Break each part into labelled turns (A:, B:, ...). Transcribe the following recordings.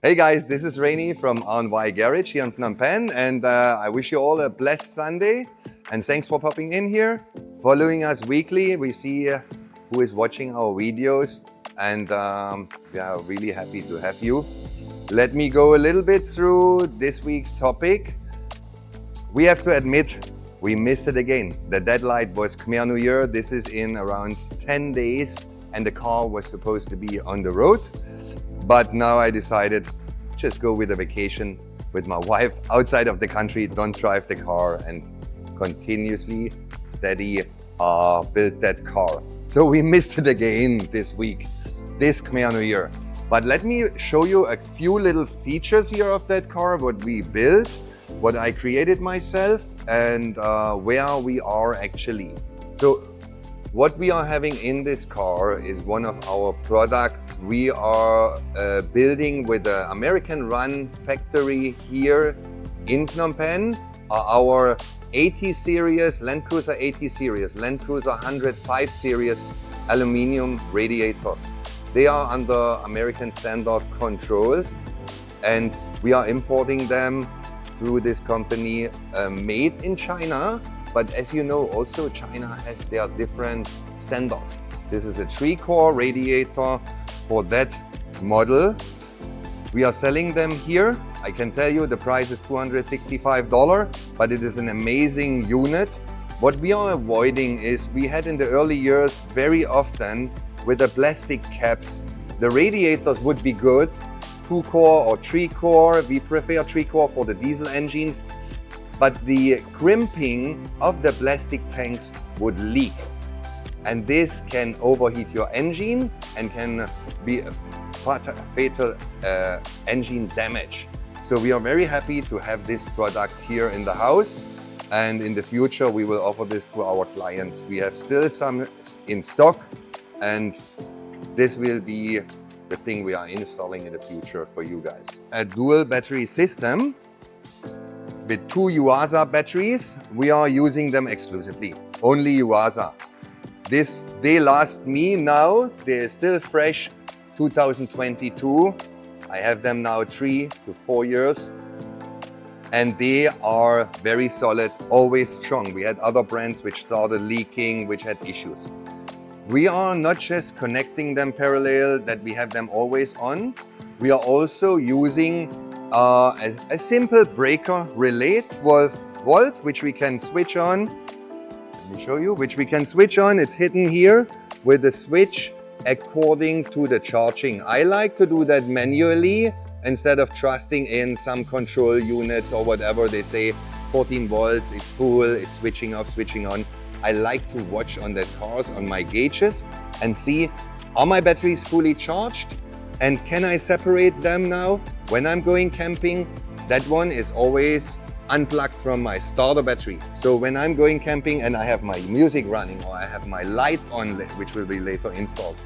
A: Hey guys, this is Rainy from R&Y Garage here in Phnom Penh, and I wish you all a blessed Sunday. And thanks for popping in here, following us weekly. We see who is watching our videos, and we are really happy to have you. Let me go a little bit through this week's topic. We have to admit, we missed it again. The deadline was Khmer New Year. This is in around 10 days, and the car was supposed to be on the road. But now I decided just go with a vacation with my wife outside of the country, don't drive the car, and continuously steady build that car. So we missed it again this week, this Khmer New Year. But let me show you a few little features here of that car, what we built, what I created myself, and where we are actually. So what we are having in this car is one of our products. We are building with the American-run factory here in Phnom Penh. Our 80 series, Land Cruiser 80 series, Land Cruiser 105 series aluminum radiators. They are under American standard controls, and we are importing them through this company made in China. But as you know, also China has their different standards. This is a 3-core radiator for that model. We are selling them here. I can tell you the price is $265, but it is an amazing unit. What we are avoiding is we had in the early years very often with the plastic caps, the radiators would be good, 2-core or 3-core. We prefer 3-core for the diesel engines. But the crimping of the plastic tanks would leak. And this can overheat your engine and can be a fatal engine damage. So we are very happy to have this product here in the house. And in the future, we will offer this to our clients. We have still some in stock, and this will be the thing we are installing in the future for you guys. A dual battery system. With 2 Yuasa batteries, we are using them exclusively, only Yuasa. They last me now, they're still fresh, 2022. I have them now 3 to 4 years, and they are very solid, always strong. We had other brands which started leaking, which had issues. We are not just connecting them parallel, that we have them always on. We are also using a simple breaker relay, 12 volt, which we can switch on. Let me show you, which we can switch on. It's hidden here with the switch according to the charging. I like to do that manually instead of trusting in some control units or whatever. They say 14 volts, it's full, it's switching off, switching on. I like to watch on the cars, on my gauges, and see, are my batteries fully charged? And can I separate them now? When I'm going camping, that one is always unplugged from my starter battery. So when I'm going camping and I have my music running or I have my light on, which will be later installed,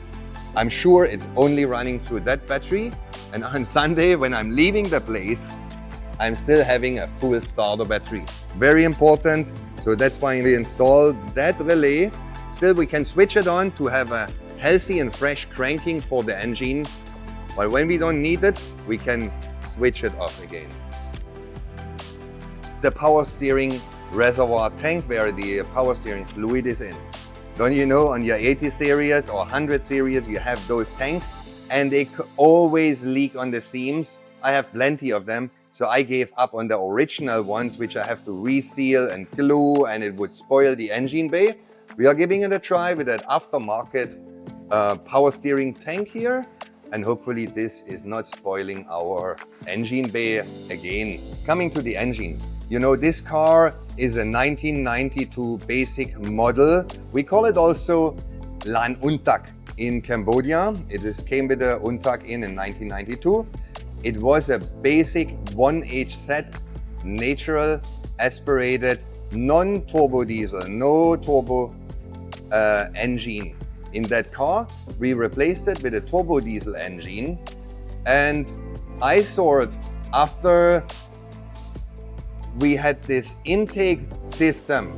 A: I'm sure it's only running through that battery. And on Sunday, when I'm leaving the place, I'm still having a full starter battery. Very important. So that's why we installed that relay. Still, we can switch it on to have a healthy and fresh cranking for the engine. But when we don't need it, we can switch it off again. The power steering reservoir tank where the power steering fluid is in. Don't you know, on your 80 series or 100 series, you have those tanks and they always leak on the seams. I have plenty of them. So I gave up on the original ones, which I have to reseal and glue, and it would spoil the engine bay. We are giving it a try with that aftermarket power steering tank here. And hopefully this is not spoiling our engine bay again. Coming to the engine, you know, this car is a 1992 basic model. We call it also Lan Untak in Cambodia. Came with the Untak in 1992. It was a basic 1HZ natural aspirated non-turbo diesel, no turbo engine. In that car, we replaced it with a turbo diesel engine, and I saw it after we had this intake system.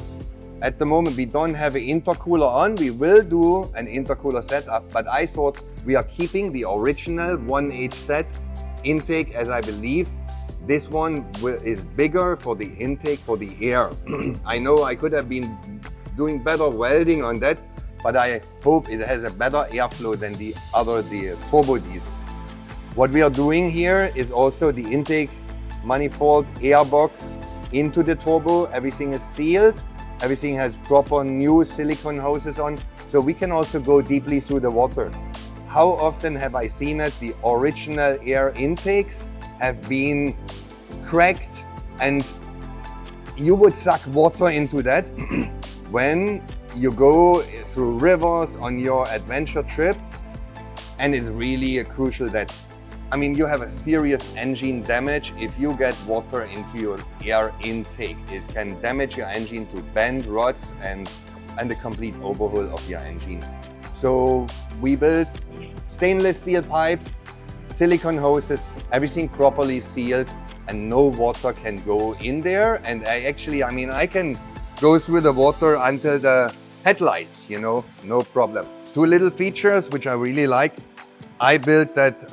A: At the moment, we don't have an intercooler on. We will do an intercooler setup, but I thought we are keeping the original 1HZ intake, as I believe this one is bigger for the intake for the air. I know I could have been doing better welding on that, but I hope it has a better airflow than the turbo diesel. What we are doing here is also the intake manifold air box into the turbo. Everything is sealed. Everything has proper new silicone hoses on, so we can also go deeply through the water. How often have I seen it? The original air intakes have been cracked, and you would suck water into that when you go through rivers on your adventure trip. And it's really crucial that, I mean, you have a serious engine damage if you get water into your air intake. It can damage your engine to bend rods and a complete overhaul of your engine. So we built stainless steel pipes, silicone hoses, everything properly sealed, and no water can go in there. And I can go through the water until the headlights, you know, no problem. Two little features which I really like. I built that,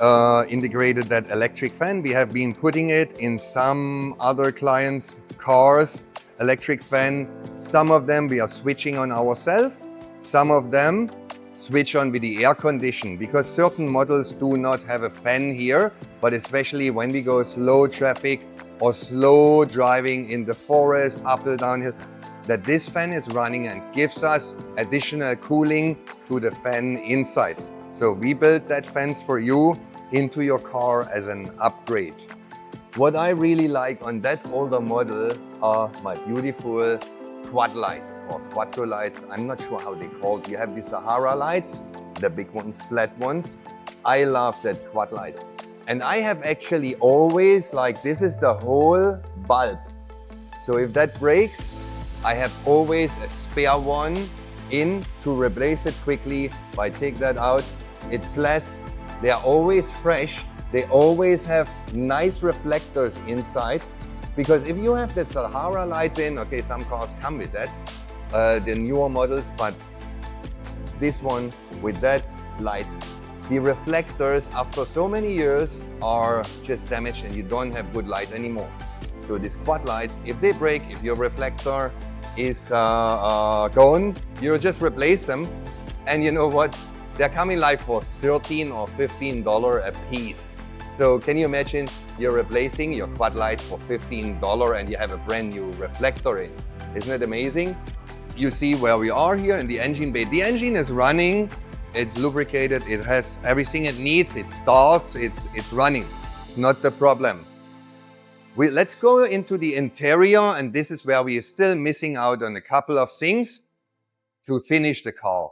A: integrated that electric fan. We have been putting it in some other clients' cars, electric fan. Some of them we are switching on ourselves. Some of them switch on with the air condition, because certain models do not have a fan here, but especially when we go slow traffic or slow driving in the forest, up or downhill, that this fan is running and gives us additional cooling to the fan inside. So we built that fence for you into your car as an upgrade. What I really like on that older model are my beautiful quad lights or quattro lights. I'm not sure how they called. You have the Sahara lights, the big ones, flat ones. I love that quad lights. And I have actually always, like, this is the whole bulb. So if that breaks, I have always a spare one in to replace it quickly. If I take that out, it's glass. They are always fresh. They always have nice reflectors inside. Because if you have the Sahara lights in, okay, some cars come with that, the newer models, but this one with that lights, the reflectors after so many years are just damaged and you don't have good light anymore. So these quad lights, if they break, if your reflector is gone, you just replace them. And you know what? They're coming like for $13 or $15 a piece. So can you imagine you're replacing your quad light for $15 and you have a brand new reflector in? Isn't it amazing? You see where we are here in the engine bay. The engine is running, it's lubricated, it has everything it needs, it starts, it's running. It's not the problem. Let's go into the interior, and this is where we are still missing out on a couple of things to finish the car.